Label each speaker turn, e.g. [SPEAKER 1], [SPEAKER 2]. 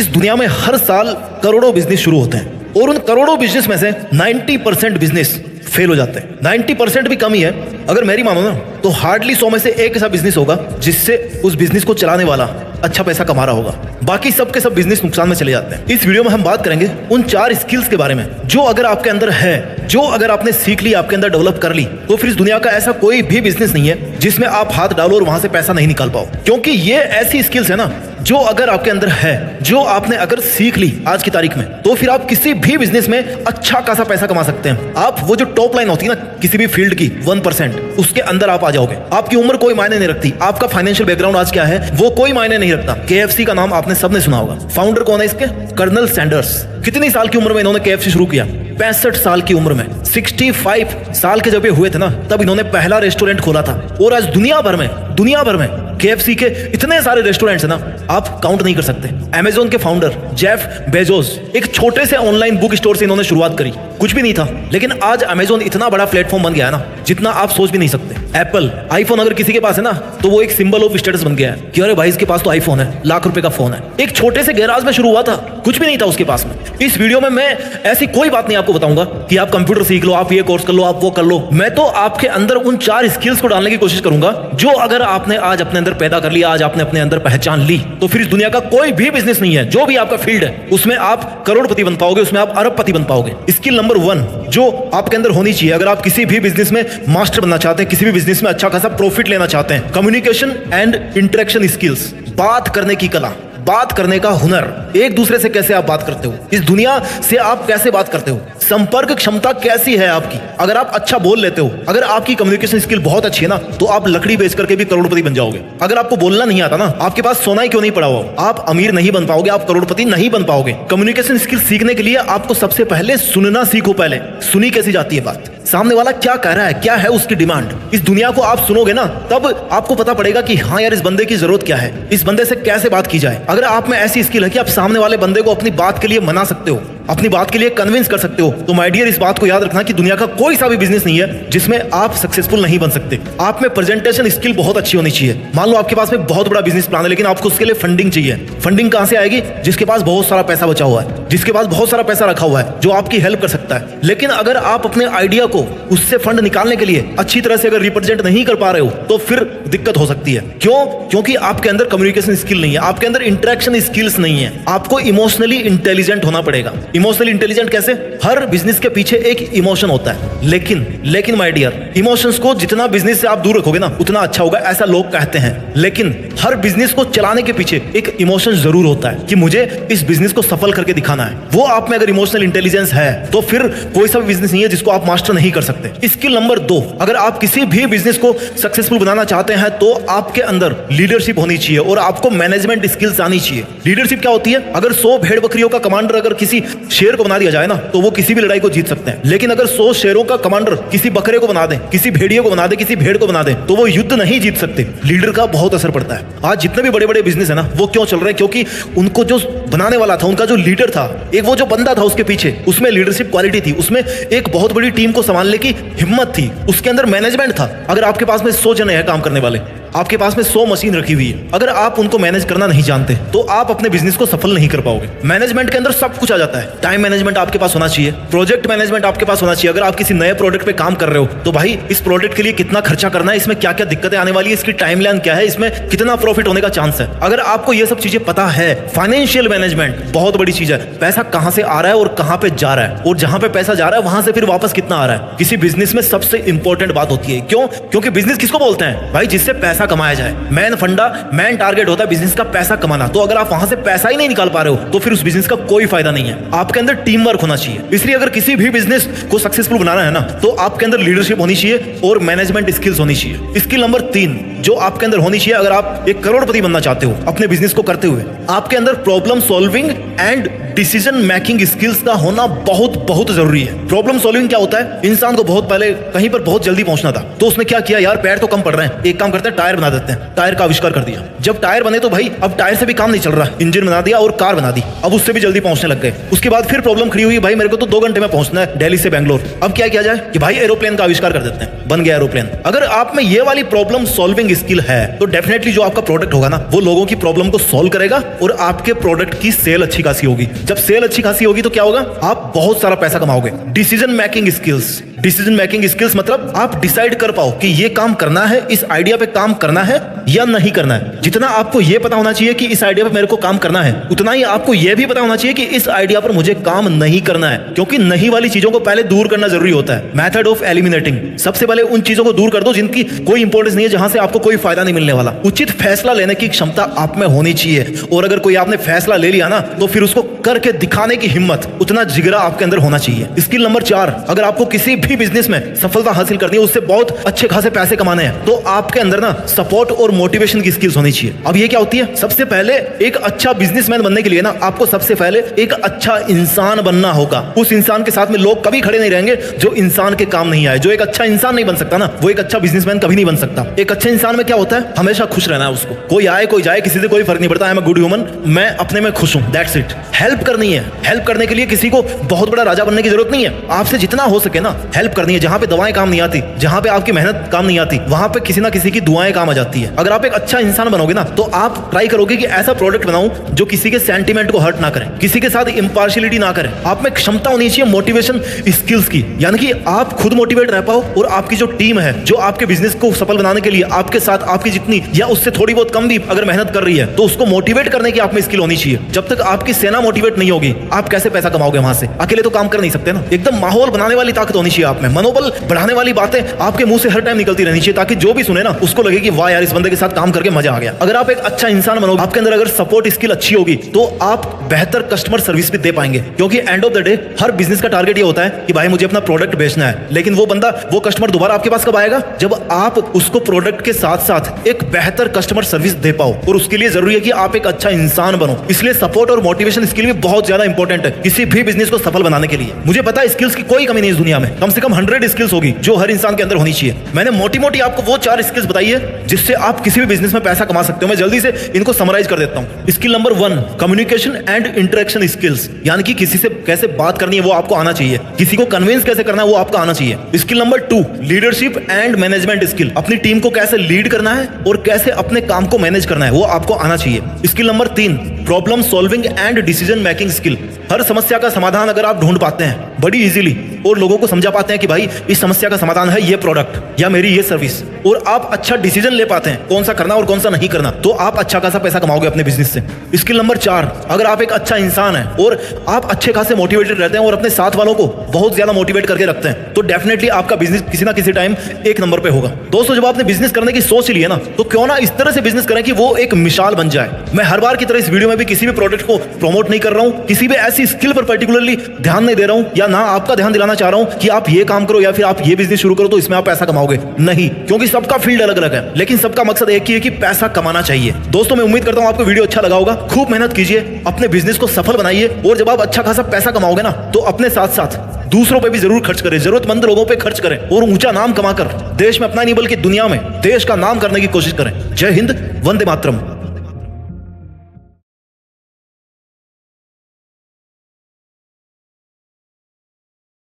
[SPEAKER 1] इस दुनिया में हर साल करोड़ों बिजनेस शुरू होते हैं और उन करोड़ों बिजनेस में से 90% बिजनेस फेल हो जाते हैं। 90% भी कम ही है। अगर मेरी मानो ना तो हार्डली 100 में से एक ऐसा बिजनेस होगा जिससे उस बिजनेस को चलाने वाला अच्छा पैसा कमा रहा होगा, बाकी सब के सब बिजनेस नुकसान में चले जाते हैं। इस वीडियो में हम बात करेंगे उन 4 स्किल्स के बारे में जो अगर आपके अंदर है, जो अगर आपने सीख ली, आपके अंदर डेवलप कर ली, तो फिर इस दुनिया का ऐसा कोई भी बिजनेस नहीं है जिसमें आप हाथ डालो और वहां से पैसा नहीं निकाल पाओ। क्योंकि ये ऐसी स्किल्स है ना जो अगर आपके अंदर है, जो आपने अगर सीख ली आज की तारीख में, तो फिर आप किसी भी बिजनेस में अच्छा खासा पैसा कमा सकते हैं। आप वो जो टॉप लाइन होती है ना किसी भी फील्ड की 1%, उसके अंदर आप आ जाओगे। आपकी उम्र कोई मायने नहीं रखती, आपका फाइनेंशियल बैकग्राउंड आज क्या है वो कोई मायने नहीं रखता। KFC का नाम आपने सबने सुना होगा। फाउंडर कौन है इसके? Colonel Sanders. कितनी साल की उम्र में इन्होंने KFC शुरू किया? 65 साल की उम्र में। 65 साल के जब ये हुए थे ना तब इन्होंने पहला रेस्टोरेंट खोला था। और आज दुनिया भर में KFC के इतने सारे रेस्टोरेंट्स हैं ना आप काउंट नहीं कर सकते। Amazon के फाउंडर जेफ बेजोस एक छोटे से ऑनलाइन बुक स्टोर से इन्होंने शुरुआत करी, कुछ भी नहीं था, लेकिन आज Amazon इतना बड़ा प्लेटफॉर्म बन गया है ना जितना आप सोच भी नहीं सकते। एप्पल आईफोन अगर किसी के पास है ना तो वो एक सिंबल ऑफ स्टेटस बन गया है कि अरे भाई इसके पास तो आईफोन है, लाख रुपए का फोन है। एक छोटे से गैराज में शुरू हुआ था, कुछ भी नहीं था उसके पास में। इस वीडियो में मैं ऐसी कोई बात नहीं आपको बताऊंगा कि आप कंप्यूटर सीख लो, आप ये कोर्स कर लो, आप वो कर लो। मैं तो आपके अंदर उन 4 स्किल्स को डालने की कोशिश करूंगा जो अगर आपने आज अपने अंदर पैदा कर लिया, आज आपने अपने अंदर पहचान ली, तो फिर इस दुनिया का कोई भी बिजनेस नहीं है, जो भी आपका फील्ड है उसमें आप करोड़पति बन पाओगे, उसमें आप अरबपति बन पाओगे। स्किल नंबर 1 जो आपके अंदर होनी चाहिए अगर आप किसी भी बिजनेस में मास्टर बनना चाहते हैं, किसी भी बिजनेस में अच्छा खासा प्रॉफिट लेना चाहते हैं, कम्युनिकेशन एंड इंटरेक्शन स्किल्स। बात करने की कला, बात करने का हुनर। एक दूसरे से कैसे आप बात करते हो, इस दुनिया से आप कैसे बात करते हो, संपर्क क्षमता कैसी है आपकी। अगर आप अच्छा बोल लेते हो, अगर आपकी कम्युनिकेशन स्किल बहुत अच्छी है ना तो आप लकड़ी बेच करके भी करोड़पति बन जाओगे। अगर आपको बोलना नहीं आता ना, आपके पास सोना ही क्यों नहीं पड़ा हुआ, आप अमीर नहीं बन पाओगे, आप करोड़पति नहीं बन पाओगे। कम्युनिकेशन स्किल सीखने के लिए आपको सबसे पहले सुनना सीखो। पहले सुनी कैसी जाती है बात, सामने वाला क्या कह रहा है, क्या है उसकी डिमांड। इस दुनिया को आप सुनोगे ना तब आपको पता पड़ेगा कि हाँ यार इस बंदे की जरूरत क्या है, इस बंदे से कैसे बात की जाए। अगर आप में ऐसी स्किल है कि आप सामने वाले बंदे को अपनी बात के लिए मना सकते हो, अपनी बात के लिए कन्विंस कर सकते हो, तो माय डियर इस बात को याद रखना कि दुनिया का कोई सा भी बिजनेस नहीं है जिसमें आप सक्सेसफुल नहीं बन सकते। आप में प्रेजेंटेशन स्किल बहुत अच्छी होनी चाहिए। मान लो आपके पास में बहुत बड़ा बिजनेस प्लान है लेकिन आपको उसके लिए फंडिंग चाहिए। फंडिंग कहां से आएगी? जिसके पास बहुत सारा पैसा बचा हुआ है, जिसके पास बहुत सारा पैसा रखा हुआ है, जो आपकी हेल्प कर सकता है। लेकिन अगर आप अपने आइडिया को उससे फंड निकालने के लिए अच्छी तरह से अगर रिप्रेजेंट नहीं कर पा रहे हो तो फिर दिक्कत हो सकती है। क्यों? क्योंकि आपके अंदर कम्युनिकेशन स्किल नहीं है, आपके अंदर इंटरेक्शन स्किल्स नहीं है। आपको इमोशनली इंटेलिजेंट होना पड़ेगा। इमोशनली इंटेलिजेंट कैसे? हर बिजनेस के पीछे एक इमोशन होता है, लेकिन माय डियर इमोशंस को जितना बिजनेस से आप दूर रखोगे ना उतना अच्छा होगा, ऐसा लोग कहते हैं। लेकिन हर बिजनेस को चलाने के पीछे एक इमोशन जरूर होता है कि मुझे इस बिजनेस को सफल करके दिखाना है। वो आप में अगर इमोशनल इंटेलिजेंस है तो फिर कोई सा बिजनेस नहीं है जिसको आप मास्टर नहीं कर सकते। स्किल नंबर 2 अगर आप किसी भी बिजनेस को सक्सेसफुल बनाना चाहते हैं तो आपके अंदर लीडरशिप होनी चाहिए और आपको मैनेजमेंट स्किल्स आनी चाहिए। लीडरशिप क्या होती है? अगर 100 भेड़ बकरियों का कमांडर अगर किसी शेर को बना दिया जाए ना तो वो किसी भी लड़ाई को जीत सकते हैं। लेकिन अगर 100 शेरों का कमांडर किसी बकरे को बना दे, किसी भेड़िए को बना दे, किसी भेड़ को बना दे तो वो युद्ध नहीं जीत सकते। लीडर का बहुत असर पड़ता है। आज जितने भी बड़े बड़े बिजनेस है ना वो क्यों चल रहे हैं? क्योंकि उनको जो बनाने वाला था, उनका जो लीडर था, एक वो जो बंदा था उसके पीछे, उसमें लीडरशिप क्वालिटी थी, उसमें एक बहुत बड़ी टीम को संभालने की हिम्मत थी, उसके अंदर मैनेजमेंट था। अगर आपके पास में 100 जने हैं काम करने वाले, आपके पास में 100 मशीन रखी हुई है, अगर आप उनको मैनेज करना नहीं जानते तो आप अपने बिजनेस को सफल नहीं कर पाओगे। मैनेजमेंट के अंदर सब कुछ आ जाता है। टाइम मैनेजमेंट आपके पास होना चाहिए, प्रोजेक्ट मैनेजमेंट आपके पास होना चाहिए। अगर आप किसी नए प्रोडक्ट पे काम कर रहे हो तो भाई इस प्रोडक्ट के लिए कितना खर्चा करना है, इसमें क्या क्या दिक्कतें आने वाली है, इसकी टाइमलाइन क्या है, इसमें कितना प्रॉफिट होने का चांस है। अगर आपको ये सब चीजें पता है, फाइनेंशियल मैनेजमेंट बहुत बड़ी चीज है। पैसा कहां से आ रहा है और कहां पे जा रहा है, और जहां पे पैसा जा रहा है वहां से फिर वापस कितना आ रहा है, किसी बिजनेस में सबसे इंपॉर्टेंट बात होती है। क्यों? क्योंकि बिजनेस किसको बोलते हैं भाई? जिससे पैसा कमाया जाए। मैन फंडा, मैन टारगेट होता है बिजनेस का पैसा कमाना। तो अगर आप वहां से पैसा ही नहीं निकाल पा रहे हो तो फिर उस बिजनेस का कोई फायदा नहीं है। आपके अंदर टीम वर्क होना चाहिए। इसलिए अगर किसी भी बिजनेस को सक्सेसफुल बनाना है ना तो आपके अंदर लीडरशिप होनी चाहिए और मैनेजमेंट स्किल्स होनी चाहिए। स्किल नंबर 3 जो आपके अंदर होनी चाहिए अगर आप एक करोड़पति बनना चाहते हो अपने बिजनेस को करते हुए, आपके अंदर problem solving and decision making skills का होना बहुत बहुत जरूरी है। प्रॉब्लम सॉल्विंग क्या होता है, इंसान को बहुत पहले कहीं पर बहुत जल्दी पहुंचना था, तो उसने क्या किया, यार पैर तो कम पड़ रहे हैं, एक काम करते हैं टायर बना देते हैं। टायर का आविष्कार कर दिया। जब टायर बने तो भाई अब टायर से भी काम नहीं चल रहा, इंजन बना दिया और कार बना दी, अब उससे भी जल्दी पहुंचने लग गए। उसके बाद फिर प्रॉब्लम खड़ी हुई, भाई मेरे को तो 2 घंटे में पहुंचना है दिल्ली से बेंगलोर। अब क्या किया जाए कि भाई एरोप्लेन का आविष्कार कर देते हैं, बन गया एरोप्लेन। अगर आप में ये वाली प्रॉब्लम सॉल्विंग स्किल है तो डेफिनेटली जो आपका प्रोडक्ट होगा ना, वो लोगों की प्रॉब्लम को सॉल्व करेगा और आपके प्रोडक्ट की सेल अच्छी खासी होगी। जब सेल अच्छी खासी होगी तो क्या होगा, आप बहुत सारा पैसा कमाओगे। Decision making skills, decision making skills मतलब आप डिसाइड कर पाओ कि ये काम करना है, इस आइडिया पे काम करना है या नहीं करना है। जितना आपको ये पता होना चाहिए कि इस आइडिया पे मेरे को काम करना है, उतना ही आपको ये भी पता होना चाहिए कि इस आइडिया पर मुझे काम नहीं करना है, क्योंकि नहीं वाली चीजों को पहले दूर करना जरूरी होता है। मेथड ऑफ एलिमिनेटिंग, सबसे पहले उन चीजों को दूर कर दो जिनकी कोई इंपॉर्टेंस नहीं है, जहां से आपको कोई फायदा नहीं मिलने वाला। उचित फैसला लेने की क्षमता आप में होनी चाहिए, और अगर कोई आपने फैसला ले लिया ना तो फिर उसको करके दिखाने की हिम्मत, उतना जिगरा आपके अंदर होना चाहिए। स्किल नंबर 4, अगर आपको किसी भी बिजनेस में सफलता हासिल करनी है, उससे बहुत अच्छे खासे पैसे कमाने हैं, तो आपके अंदर ना सपोर्ट और मोटिवेशन की स्किल्स होनी चाहिए। अब ये क्या होती है, सबसे पहले एक अच्छा बिजनेसमैन बनने के लिए ना आपको सबसे पहले एक अच्छा इंसान बनना होगा। उस इंसान के साथ में लोग कभी खड़े नहीं रहेंगे जो इंसान के काम नहीं आए। जो एक अच्छा इंसान नहीं बन सकता ना, वो एक अच्छा बिजनेसमैन कभी नहीं बन सकता। एक अच्छे इंसान में क्या होता है, हमेशा खुश रहना है उसको, कोई आए कोई जाए किसी से कोई फर्क नहीं पड़ता। I am a good human, मैं अपने में खुश हूं, दैट्स इट। हेल्प करनी है, हेल्प करने के लिए किसी को बहुत बड़ा राजा बनने की जरूरत नहीं है। आपसे जितना हो सके ना हेल्प करनी है। जहां पे दवाएं काम नहीं आती, जहां पे आपकी मेहनत काम नहीं आती, वहां पे किसी ना किसी की दुआएं काम आ जाती है। अगर आप एक अच्छा इंसान बनोगे ना, तो आप ट्राई करोगे कि ऐसा प्रोडक्ट बनाऊं जो किसी के सेंटीमेंट को हर्ट ना करे, किसी के साथ इंपार्शियलिटी ना करे। आप में क्षमता होनी चाहिए मोटिवेशन स्किल्स की, यानी कि आप खुद मोटिवेट रह पाओ और आपकी जो टीम है जो आपके बिजनेस को सफल बनाने के लिए आपके साथ आपकी जितनी या उससे थोड़ी बहुत कम भी अगर मेहनत कर रही है, तो उसको मोटिवेट करने की आप में स्किल होनी चाहिए। जब तक आपकी सेना मोटिवेट नहीं होगी, आप कैसे पैसा कमाओगे वहां से? अकेले तो काम कर नहीं सकते ना। एकदम माहौल बनाने वाली ताकत होनी चाहिए आप में, मनोबल बढ़ाने वाली बातें आपके मुंह से हर टाइम निकलती रहनी चाहिए, ताकि जो भी सुने ना उसको लगे कि वाह यार, इस बंदे के साथ काम करके मजा आ गया। अगर आप एक अच्छा इंसान बनोगे, आपके अंदर अगर सपोर्ट स्किल अच्छी होगी, तो आप बेहतर कस्टमर सर्विस भी दे पाएंगे। क्योंकि end of the day her business का टारगेट ये होता है कि भाई मुझे अपना प्रोडक्ट बेचना है, लेकिन वो बंदा, वो कस्टमर दोबारा आपके पास कब आएगा? जब आप उसको प्रोडक्ट के साथ साथ एक बेहतर कस्टमर सर्विस दे पाओ। और उसके लिए जरूरी है कि आप एक अच्छा इंसान बनो। इसलिए सपोर्ट और मोटिवेशन स्किल भी बहुत ज्यादा इंपॉर्टेंट है किसी भी बिजनेस को सफल बनाने के लिए। मुझे पता है स्किल्स की कोई कमी नहीं इस दुनिया में, कम से कम 100 स्किल्स होगी जो हर इंसान के अंदर होनी चाहिए। मैंने मोटी मोटी आपको वो 4 स्किल्स बताई है जिससे आप किसी भी बिजनेस में पैसा कमा सकते हो। मैं जल्दी से इनको समराइज कर देता हूं। Skill number 1, communication and interaction skills, यानी कि किसी से कैसे बात करनी है वो आपको आना चाहिए, किसी को कन्विंस कैसे करना है वो आपको आना चाहिए। Skill number 2, leadership and management skill, अपनी टीम को कैसे लीड करना है और कैसे अपने काम को मैनेज करना है वो आपको आना चाहिए। Skill number 3, problem solving and decision making skill, हर समस्या का समाधान अगर आप ढूंढ पाते हैं बड़ी इजीली और लोगों को समझा पाते हैं कि भाई इस समस्या का समाधान है ये प्रोडक्ट या मेरी ये सर्विस, और आप अच्छा डिसीजन ले पाते हैं कौन सा करना और कौन सा नहीं करना, तो आप अच्छा खासा पैसा कमाओगे अपने बिजनेस से। स्किल नंबर 4, अगर आप एक अच्छा इंसान है और आप अच्छे खासे मोटिवेटेड रहते हैं और अपने साथ वालों को बहुत ज्यादा मोटिवेट करके रखते हैं, तो डेफिनेटली आपका बिजनेस किसी ना किसी टाइम 1 नंबर पे होगा। दोस्तों, जब आपने बिजनेस करने की सोच ली है ना, तो क्यों ना इस तरह से बिजनेस करें कि वो एक मिसाल बन जाए। मैं हर बार की तरह इस वीडियो में भी किसी भी प्रोडक्ट को प्रमोट नहीं कर रहा हूं, किसी भी ऐसी स्किल पर पर्टिकुलरली ध्यान नहीं दे रहा हूं, या ना आपका ध्यान दिलाना चाह रहा हूं कि आप ये काम करो या फिर आप ये बिजनेस शुरू करो तो इसमें आप पैसा कमाओगे। नहीं, क्योंकि सबका फील्ड अलग अलग है, लेकिन सबका मकसद एक ही है कि पैसा कमाना चाहिए। दोस्तों, मैं उम्मीद करता हूं आपको वीडियो अच्छा लगा होगा। खूब मेहनत कीजिए, अपने बिजनेस को सफल बनाइए, और जब आप अच्छा खासा पैसा कमाओगे ना, तो अपने साथ साथ दूसरों पे भी जरूर खर्च करें, जरूरतमंद लोगों पे खर्च करें, और ऊंचा नाम कमाकर देश में अपना नहीं बल्कि दुनिया में देश का नाम करने की कोशिश करें। जय हिंद, वंदे मातरम।